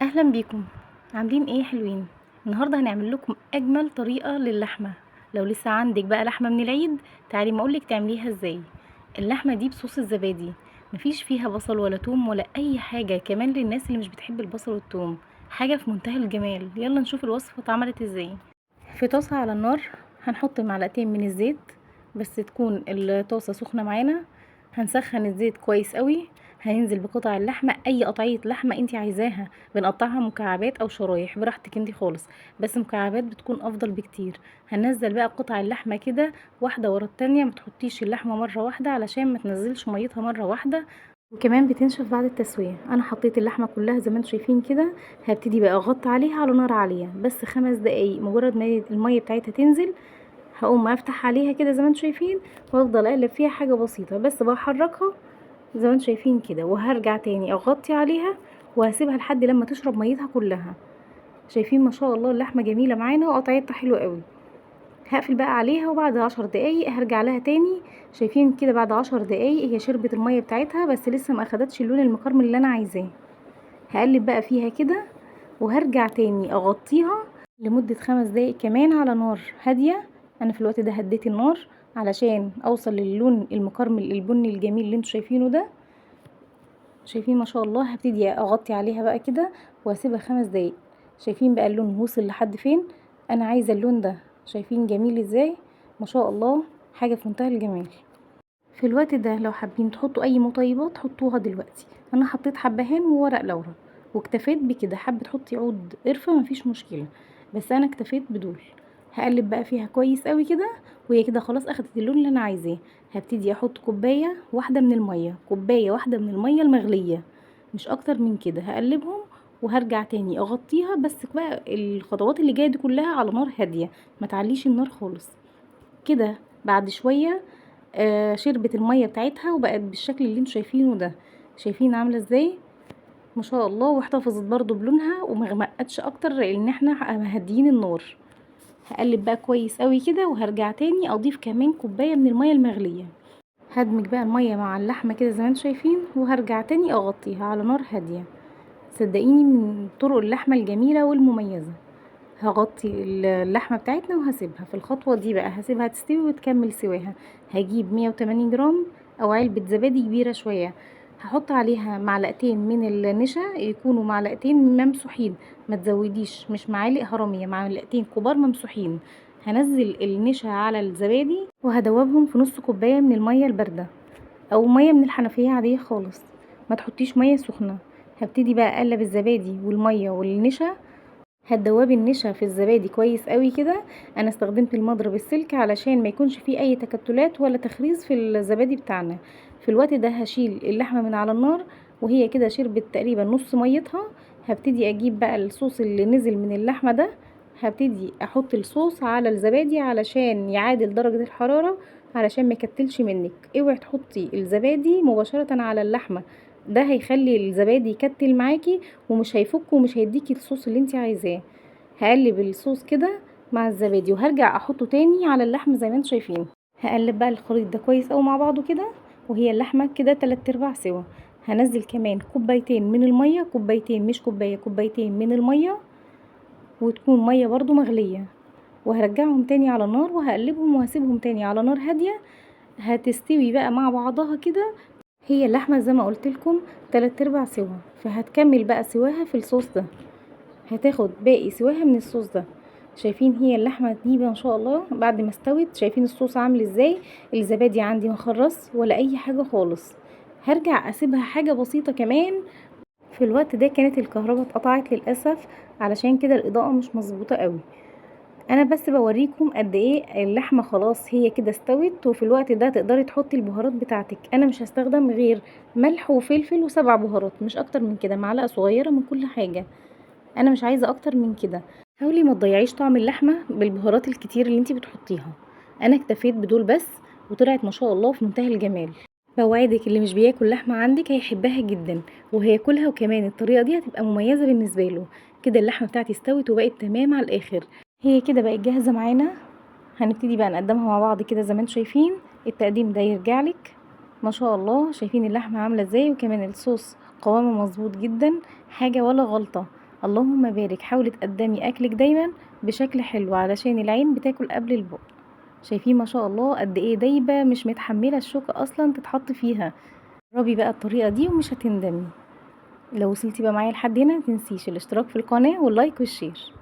اهلا بيكم. عاملين ايه حلوين؟ النهارده هنعمل لكم اجمل طريقه للحمه. لو لسه عندك بقى لحمه من العيد، تعالي ما اقولك تعمليها ازاي. اللحمه دي بصوص الزبادي، مفيش فيها بصل ولا توم ولا اي حاجه، كمان للناس اللي مش بتحب البصل والثوم. حاجه في منتهى الجمال. يلا نشوف الوصفه اتعملت ازاي. في طاسه على النار هنحط معلقتين من الزيت، بس تكون الطاسه سخنه معانا. هنسخن الزيت كويس قوي. هننزل بقطع اللحمه، اي قطعيه لحمه انت عايزاها، بنقطعها مكعبات او شرايح براحتك انت خالص، بس مكعبات بتكون افضل بكتير. هننزل بقى قطع اللحمه كده واحده ورا التانية، ما تحطيش اللحمه مره واحده علشان ما تنزلش ميتها مره واحده، وكمان بتنشف بعد التسويه. انا حطيت اللحمه كلها زي ما انتم شايفين كده. هبتدي بقى اغطي عليها على نار عاليه بس 5 دقايق، مجرد ما الميه بتاعتها تنزل هقوم افتح عليها كده زي ما انتم شايفين، وافضل اقلب فيها حاجه بسيطه بس بحركها زي ما انتم شايفين كده، وهرجع تاني اغطي عليها وهسيبها لحد لما تشرب ميتها كلها. شايفين ما شاء الله اللحمه جميله معانا وقطعتها حلوه قوي. هقفل بقى عليها وبعد 10 دقايق هرجع لها تاني. شايفين كده بعد 10 دقايق هي شربت الميه بتاعتها بس لسه ما اخدتش اللون المكرمل اللي انا عايزاه. هقلب بقى فيها كده وهرجع تاني اغطيها لمدة 5 دقايق كمان على نار هادية. انا في الوقت ده هديت النار علشان اوصل للون المكرمل البني الجميل اللي انتوا شايفينه ده. شايفين ما شاء الله. هبتدي اغطي عليها بقى كده واسيبها 5 دقايق. شايفين بقى اللون وصل لحد فين؟ انا عايزة اللون ده. شايفين جميل ازاي؟ ما شاء الله، حاجة في منتهى الجمال. في الوقت ده لو حابين تحطوا اي مطيبات حطوها دلوقتي. انا حطيت حبهان وورق لورا واكتفيت بكده. حابه تحطي عود قرفه مفيش مشكله، بس انا اكتفيت بدول. هقلب بقى فيها كويس قوي كده، وهي كده خلاص اخدت اللون اللي انا عايزاه. هبتدي احط كوبايه واحده من الميه، كوبايه واحده من الميه المغليه، مش اكتر من كده. هقلبهم وهرجع تاني اغطيها. بس بقى الخطوات اللي جايه دي كلها على نار هاديه، ما تعليش النار خالص. كده بعد شويه شربت الميه بتاعتها وبقت بالشكل اللي انتوا شايفينه ده. شايفين عامله ازاي؟ ما شاء الله. واحتفظت برضو بلونها ومغمقتش اكتر لان احنا مهديين النار. هقلب بقى كويس قوي كده وهرجع تاني اضيف كمان كوبايه من الميه المغليه. هدمج بقى الميه مع اللحمه كده زي ما انتوا شايفين، وهرجع تاني اغطيها على نار هاديه. صدقيني من طرق اللحمه الجميله والمميزه. هغطي اللحمه بتاعتنا وهسيبها في الخطوه دي بقى، هسيبها تستوي وتكمل سواها. هجيب 180 جرام او علبه زبادي كبيره شويه. هحط عليها معلقتين من النشا، يكونوا معلقتين ممسوحين، ما تزوديش، مش معالق هرميه، معلقتين كبار ممسوحين. هنزل النشا على الزبادي وهدوبهم في نص كوبايه من الميه البارده او ميه من الحنفيه عاديه خالص، ما تحطيش ميه سخنه. هبتدي بقى اقلب الزبادي والميه والنشا. هتدوبي النشا في الزبادي كويس قوي كده. انا استخدمت المضرب السلك علشان ما يكونش فيه اي تكتلات ولا تخريز في الزبادي بتاعنا. في الوقت ده هشيل اللحمه من على النار وهي كده شربت تقريبا نص ميتها. هبتدي اجيب بقى الصوص اللي نزل من اللحمه ده. هبتدي احط الصوص على الزبادي علشان يعادل درجه الحراره، علشان ما يكتلش منك. اوعي تحطي الزبادي مباشره على اللحمه، ده هيخلي الزبادي يكتل معاكي ومش هيفك ومش هيديكي الصوص اللي انت عايزاه. هقلب الصوص كده مع الزبادي وهرجع احطه تاني على اللحم زي ما انتم شايفين. هقلب بقى الخليط ده كويس قوي مع بعضه كده، وهي اللحمه كده 3/4 سوا. هنزل كمان كوبايتين من الميه، كوبايتين مش كوبايه، كوبايتين من الميه، وتكون ميه برضو مغليه. وهرجعهم تاني على النار وهقلبهم وهسيبهم تاني على نار هاديه. هتستوي بقى مع بعضها كده. هي اللحمه زي ما قلت لكم 3/4 سوا، فهتكمل بقى سواها في الصوص ده، هتاخد باقي سواها من الصوص ده. شايفين هي اللحمه دي ما شاء الله بعد ما استوت؟ شايفين الصوص عامل ازاي؟ الزبادي عندي ما خرص ولا اي حاجه خالص. هرجع اسيبها حاجه بسيطه كمان. في الوقت ده كانت الكهرباء اتقطعت للاسف، علشان كده الاضاءه مش مظبوطه قوي. انا بس بوريكم قد ايه اللحمه خلاص هي كده استوت. وفي الوقت ده تقدري تحطي البهارات بتاعتك. انا مش هستخدم غير ملح وفلفل و7 بهارات، مش اكتر من كده، معلقه صغيره من كل حاجه. انا مش عايزه اكتر من كده. حاولي ما تضيعيش طعم اللحمه بالبهارات الكتير اللي انتي بتحطيها. انا اكتفيت بدول بس، وطلعت ما شاء الله في منتهى الجمال. بوعدك اللي مش بياكل لحمه عندك هيحبها جدا وهياكلها، وكمان الطريقه دي هتبقى مميزه بالنسبه له. كده اللحمه بتاعتي استوت وبقت تمام على الاخر. هي كده بقت جاهزه معانا. هنبتدي بقى نقدمها مع بعض كده زي ما انتم شايفين. التقديم ده يرجع لك. ما شاء الله شايفين اللحمه عامله ازاي، وكمان الصوص قوامه مظبوط جدا، حاجه ولا غلطه. اللهم بارك. حاولي تقدمي اكلك دايما بشكل حلو علشان العين بتاكل قبل البق. شايفين ما شاء الله قد ايه دايبه، مش متحمله الشوكه اصلا تتحط فيها. جربي بقى الطريقه دي ومش هتندمي. لو وصلتي بقى معايا لحد هنا متنسيش الاشتراك في القناه واللايك والشير.